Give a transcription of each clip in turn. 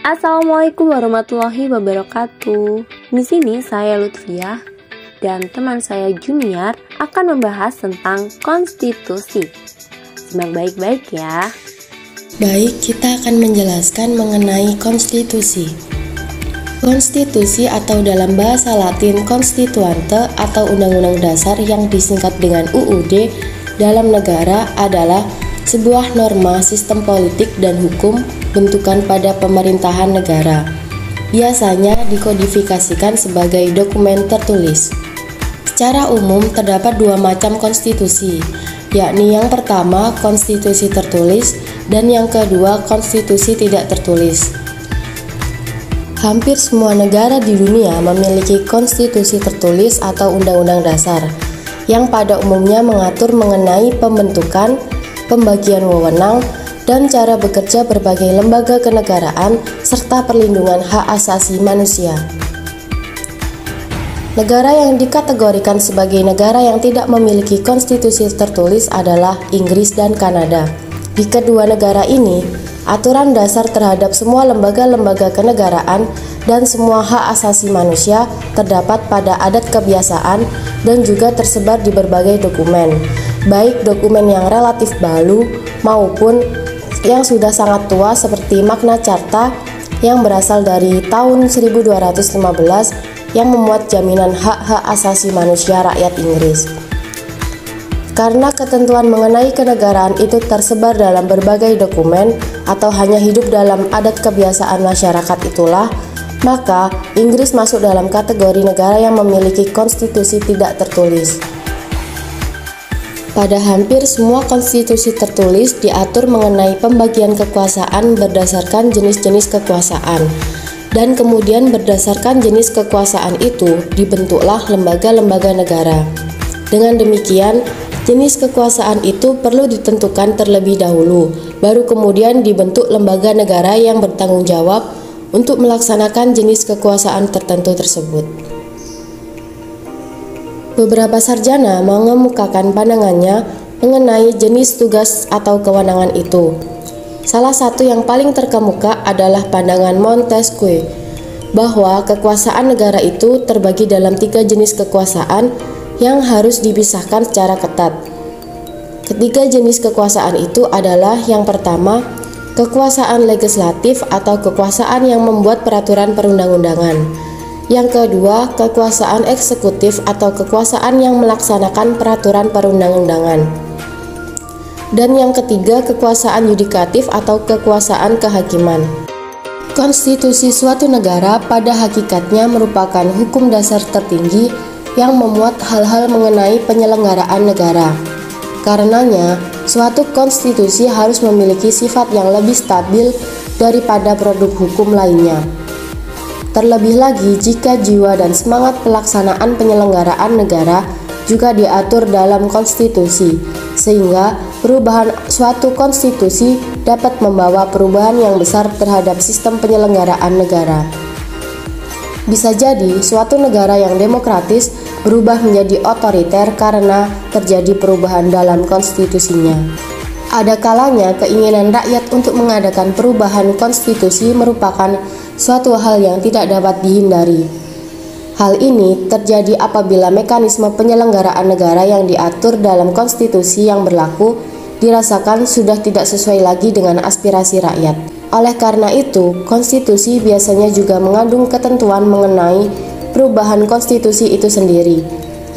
Assalamualaikum warahmatullahi wabarakatuh. Di sini saya Lutfiah dan teman saya Junior akan membahas tentang konstitusi. Simak baik-baik ya. Baik, kita akan menjelaskan mengenai konstitusi. Konstitusi atau dalam bahasa Latin Constituante atau Undang-Undang Dasar yang disingkat dengan UUD dalam negara adalah sebuah norma sistem politik dan hukum bentukan pada pemerintahan negara. Biasanya dikodifikasikan sebagai dokumen tertulis. Secara umum terdapat dua macam konstitusi, yakni yang pertama konstitusi tertulis dan yang kedua konstitusi tidak tertulis. Hampir semua negara di dunia memiliki konstitusi tertulis atau undang-undang dasar yang pada umumnya mengatur mengenai pembentukan, pembagian wewenang, dan cara bekerja berbagai lembaga kenegaraan serta perlindungan hak asasi manusia. Negara yang dikategorikan sebagai negara yang tidak memiliki konstitusi tertulis adalah Inggris dan Kanada. Di kedua negara ini, aturan dasar terhadap semua lembaga-lembaga kenegaraan dan semua hak asasi manusia terdapat pada adat kebiasaan dan juga tersebar di berbagai dokumen, baik dokumen yang relatif baru maupun yang sudah sangat tua seperti Magna Carta yang berasal dari tahun 1215 yang memuat jaminan hak-hak asasi manusia rakyat Inggris. Karena ketentuan mengenai kenegaraan itu tersebar dalam berbagai dokumen atau hanya hidup dalam adat kebiasaan masyarakat itulah, maka Inggris masuk dalam kategori negara yang memiliki konstitusi tidak tertulis. Pada hampir semua konstitusi tertulis diatur mengenai pembagian kekuasaan berdasarkan jenis-jenis kekuasaan, dan kemudian berdasarkan jenis kekuasaan itu dibentuklah lembaga-lembaga negara. Dengan demikian, jenis kekuasaan itu perlu ditentukan terlebih dahulu, baru kemudian dibentuk lembaga negara yang bertanggung jawab untuk melaksanakan jenis kekuasaan tertentu tersebut. Beberapa sarjana mengemukakan pandangannya mengenai jenis tugas atau kewenangan itu. Salah satu yang paling terkemuka adalah pandangan Montesquieu, bahwa kekuasaan negara itu terbagi dalam 3 jenis kekuasaan yang harus dipisahkan secara ketat. Ketiga jenis kekuasaan itu adalah yang pertama, kekuasaan legislatif atau kekuasaan yang membuat peraturan perundang-undangan. Yang kedua, kekuasaan eksekutif atau kekuasaan yang melaksanakan peraturan perundang-undangan. Dan yang ketiga, kekuasaan yudikatif atau kekuasaan kehakiman. Konstitusi suatu negara pada hakikatnya merupakan hukum dasar tertinggi yang memuat hal-hal mengenai penyelenggaraan negara. Karenanya, suatu konstitusi harus memiliki sifat yang lebih stabil daripada produk hukum lainnya. Terlebih lagi jika jiwa dan semangat pelaksanaan penyelenggaraan negara juga diatur dalam konstitusi, sehingga perubahan suatu konstitusi dapat membawa perubahan yang besar terhadap sistem penyelenggaraan negara. Bisa jadi suatu negara yang demokratis berubah menjadi otoriter karena terjadi perubahan dalam konstitusinya. Ada kalanya keinginan rakyat untuk mengadakan perubahan konstitusi merupakan suatu hal yang tidak dapat dihindari. Hal ini terjadi apabila mekanisme penyelenggaraan negara yang diatur dalam konstitusi yang berlaku dirasakan sudah tidak sesuai lagi dengan aspirasi rakyat. Oleh karena itu, konstitusi biasanya juga mengandung ketentuan mengenai perubahan konstitusi itu sendiri,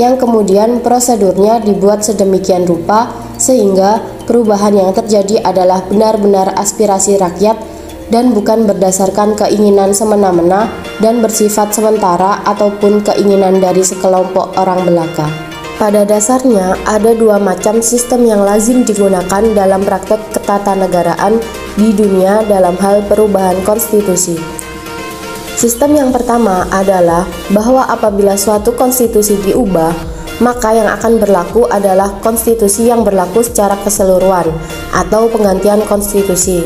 yang kemudian prosedurnya dibuat sedemikian rupa sehingga perubahan yang terjadi adalah benar-benar aspirasi rakyat dan bukan berdasarkan keinginan semena-mena dan bersifat sementara ataupun keinginan dari sekelompok orang belaka. Pada dasarnya, ada dua macam sistem yang lazim digunakan dalam praktek ketatanegaraan di dunia dalam hal perubahan konstitusi. Sistem yang pertama adalah bahwa apabila suatu konstitusi diubah, maka yang akan berlaku adalah konstitusi yang berlaku secara keseluruhan atau penggantian konstitusi.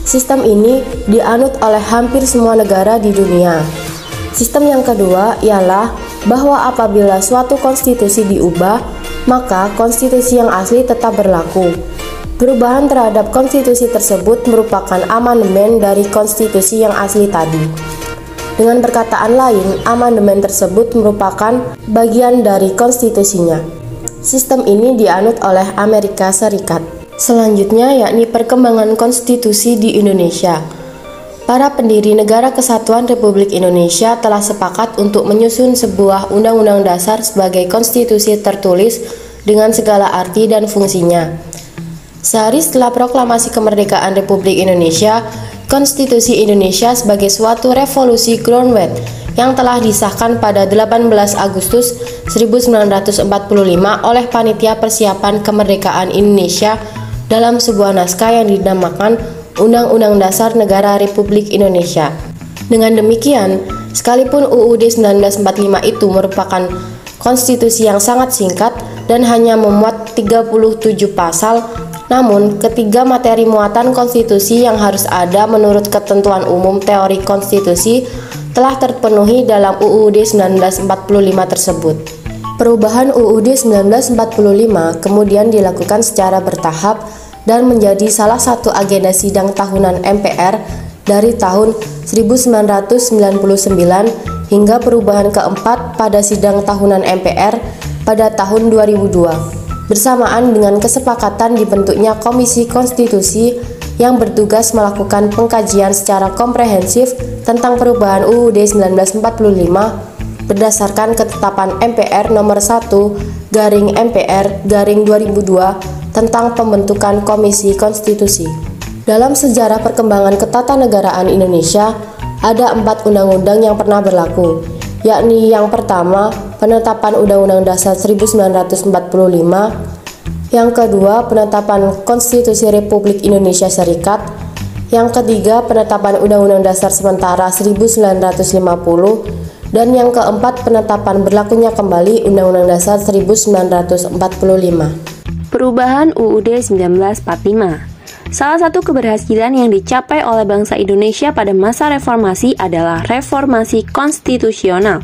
Sistem ini dianut oleh hampir semua negara di dunia. Sistem yang kedua ialah bahwa apabila suatu konstitusi diubah, maka konstitusi yang asli tetap berlaku. Perubahan terhadap konstitusi tersebut merupakan amandemen dari konstitusi yang asli tadi. Dengan perkataan lain, amandemen tersebut merupakan bagian dari konstitusinya. Sistem ini dianut oleh Amerika Serikat. Selanjutnya yakni perkembangan konstitusi di Indonesia. Para pendiri Negara Kesatuan Republik Indonesia telah sepakat untuk menyusun sebuah undang-undang dasar sebagai konstitusi tertulis dengan segala arti dan fungsinya. Sehari setelah proklamasi kemerdekaan Republik Indonesia, Konstitusi Indonesia sebagai suatu revolusi groundwork yang telah disahkan pada 18 Agustus 1945 oleh Panitia Persiapan Kemerdekaan Indonesia dalam sebuah naskah yang dinamakan Undang-Undang Dasar Negara Republik Indonesia. Dengan demikian, sekalipun UUD 1945 itu merupakan konstitusi yang sangat singkat dan hanya memuat 37 pasal, namun, ketiga materi muatan konstitusi yang harus ada menurut ketentuan umum teori konstitusi telah terpenuhi dalam UUD 1945 tersebut. Perubahan UUD 1945 kemudian dilakukan secara bertahap dan menjadi salah satu agenda sidang tahunan MPR dari tahun 1999 hingga perubahan keempat pada sidang tahunan MPR pada tahun 2002. Bersamaan dengan kesepakatan dibentuknya Komisi Konstitusi yang bertugas melakukan pengkajian secara komprehensif tentang perubahan UUD 1945 berdasarkan ketetapan MPR nomor 1/MPR/2002 tentang pembentukan Komisi Konstitusi. Dalam sejarah perkembangan ketatanegaraan Indonesia, ada 4 undang-undang yang pernah berlaku, yakni yang pertama, penetapan Undang-Undang Dasar 1945, yang kedua, penetapan Konstitusi Republik Indonesia Serikat, yang ketiga, penetapan Undang-Undang Dasar sementara 1950, dan yang keempat, penetapan berlakunya kembali Undang-Undang Dasar 1945. Perubahan UUD 1945. Salah satu keberhasilan yang dicapai oleh bangsa Indonesia pada masa reformasi adalah reformasi konstitusional.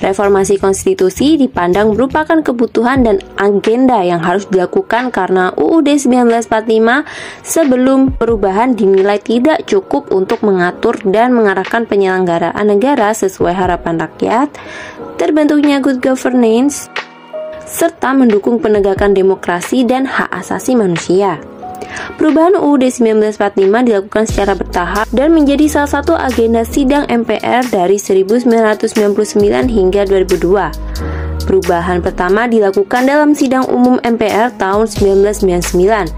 Reformasi konstitusi dipandang merupakan kebutuhan dan agenda yang harus dilakukan karena UUD 1945 sebelum perubahan dinilai tidak cukup untuk mengatur dan mengarahkan penyelenggaraan negara sesuai harapan rakyat, terbentuknya good governance, serta mendukung penegakan demokrasi dan hak asasi manusia. Perubahan UUD 1945 dilakukan secara bertahap dan menjadi salah satu agenda sidang MPR dari 1999 hingga 2002. Perubahan pertama dilakukan dalam sidang umum MPR tahun 1999.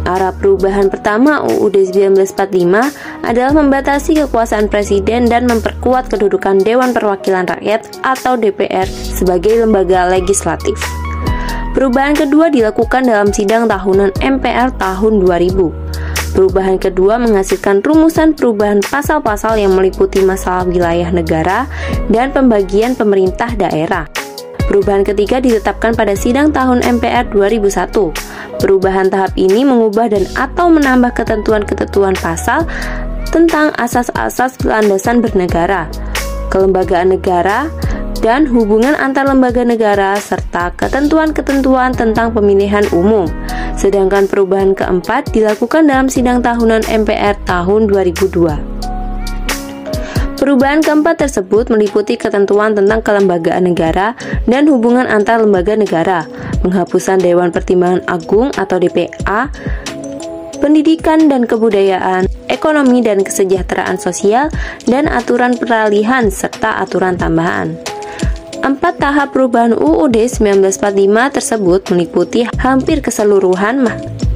Arah perubahan pertama UUD 1945 adalah membatasi kekuasaan presiden dan memperkuat kedudukan Dewan Perwakilan Rakyat atau DPR sebagai lembaga legislatif. Perubahan kedua dilakukan dalam sidang tahunan MPR tahun 2000. Perubahan kedua menghasilkan rumusan perubahan pasal-pasal yang meliputi masalah wilayah negara dan pembagian pemerintah daerah. Perubahan ketiga ditetapkan pada sidang tahun MPR 2001. Perubahan tahap ini mengubah dan atau menambah ketentuan-ketentuan pasal tentang asas-asas landasan bernegara, kelembagaan negara, dan hubungan antar lembaga negara serta ketentuan-ketentuan tentang pemilihan umum. Sedangkan perubahan keempat dilakukan dalam sidang tahunan MPR tahun 2002. Perubahan keempat tersebut meliputi ketentuan tentang kelembagaan negara dan hubungan antar lembaga negara, penghapusan Dewan Pertimbangan Agung atau DPA, pendidikan dan kebudayaan, ekonomi dan kesejahteraan sosial, dan aturan peralihan serta aturan tambahan. 4 tahap perubahan UUD 1945 tersebut meliputi hampir keseluruhan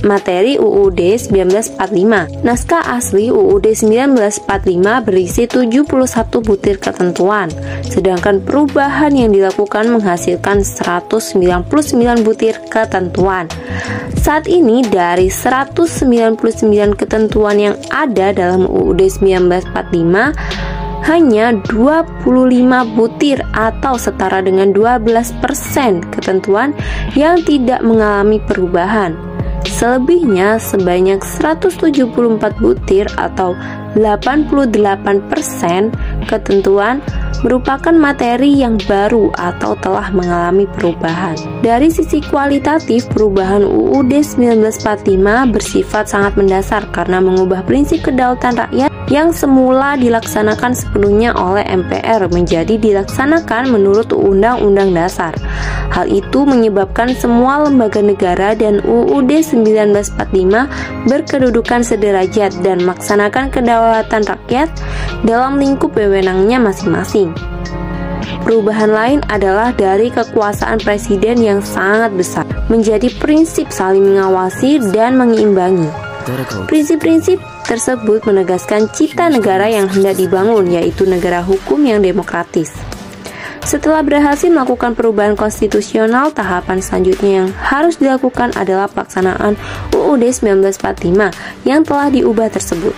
materi UUD 1945. Naskah asli UUD 1945 berisi 71 butir ketentuan, sedangkan perubahan yang dilakukan menghasilkan 199 butir ketentuan. Saat ini dari 199 ketentuan yang ada dalam UUD 1945, hanya 25 butir atau setara dengan 12% ketentuan yang tidak mengalami perubahan. Selebihnya sebanyak 174 butir atau 88% ketentuan merupakan materi yang baru atau telah mengalami perubahan. Dari sisi kualitatif, perubahan UUD 1945 bersifat sangat mendasar karena mengubah prinsip kedaulatan rakyat yang semula dilaksanakan sepenuhnya oleh MPR menjadi dilaksanakan menurut Undang-Undang Dasar. Hal itu menyebabkan semua lembaga negara dan UUD 1945 berkedudukan sederajat dan melaksanakan kedaulatan rakyat dalam lingkup wewenangnya masing-masing. Perubahan lain adalah dari kekuasaan presiden yang sangat besar menjadi prinsip saling mengawasi dan menyeimbangi. Prinsip-prinsip tersebut menegaskan cita negara yang hendak dibangun, yaitu negara hukum yang demokratis. Setelah berhasil melakukan perubahan konstitusional, tahapan selanjutnya yang harus dilakukan adalah pelaksanaan UUD 1945 yang telah diubah tersebut.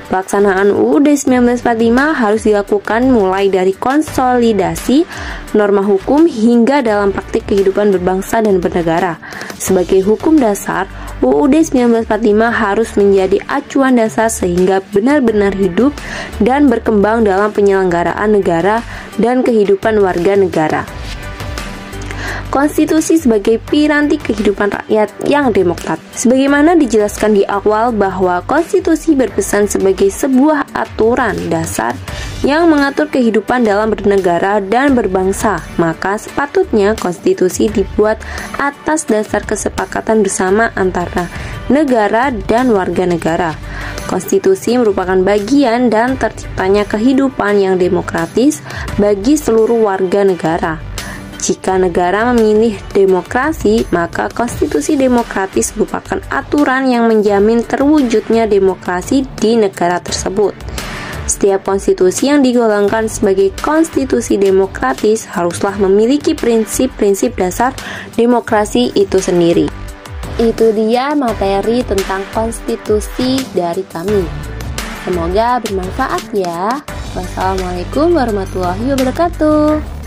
Pelaksanaan UUD 1945 harus dilakukan mulai dari konsolidasi norma hukum hingga dalam praktik kehidupan berbangsa dan bernegara. Sebagai hukum dasar, UUD 1945 harus menjadi acuan dasar sehingga benar-benar hidup dan berkembang dalam penyelenggaraan negara dan kehidupan warga negara. Konstitusi sebagai piranti kehidupan rakyat yang demokratis. Sebagaimana dijelaskan di awal bahwa konstitusi berpesan sebagai sebuah aturan dasar yang mengatur kehidupan dalam bernegara dan berbangsa, maka sepatutnya konstitusi dibuat atas dasar kesepakatan bersama antara negara dan warga negara. Konstitusi merupakan bagian dan terciptanya kehidupan yang demokratis bagi seluruh warga negara. Jika negara memilih demokrasi, maka konstitusi demokratis merupakan aturan yang menjamin terwujudnya demokrasi di negara tersebut. Setiap konstitusi yang digolongkan sebagai konstitusi demokratis haruslah memiliki prinsip-prinsip dasar demokrasi itu sendiri. Itu dia materi tentang konstitusi dari kami. Semoga bermanfaat ya. Wassalamualaikum warahmatullahi wabarakatuh.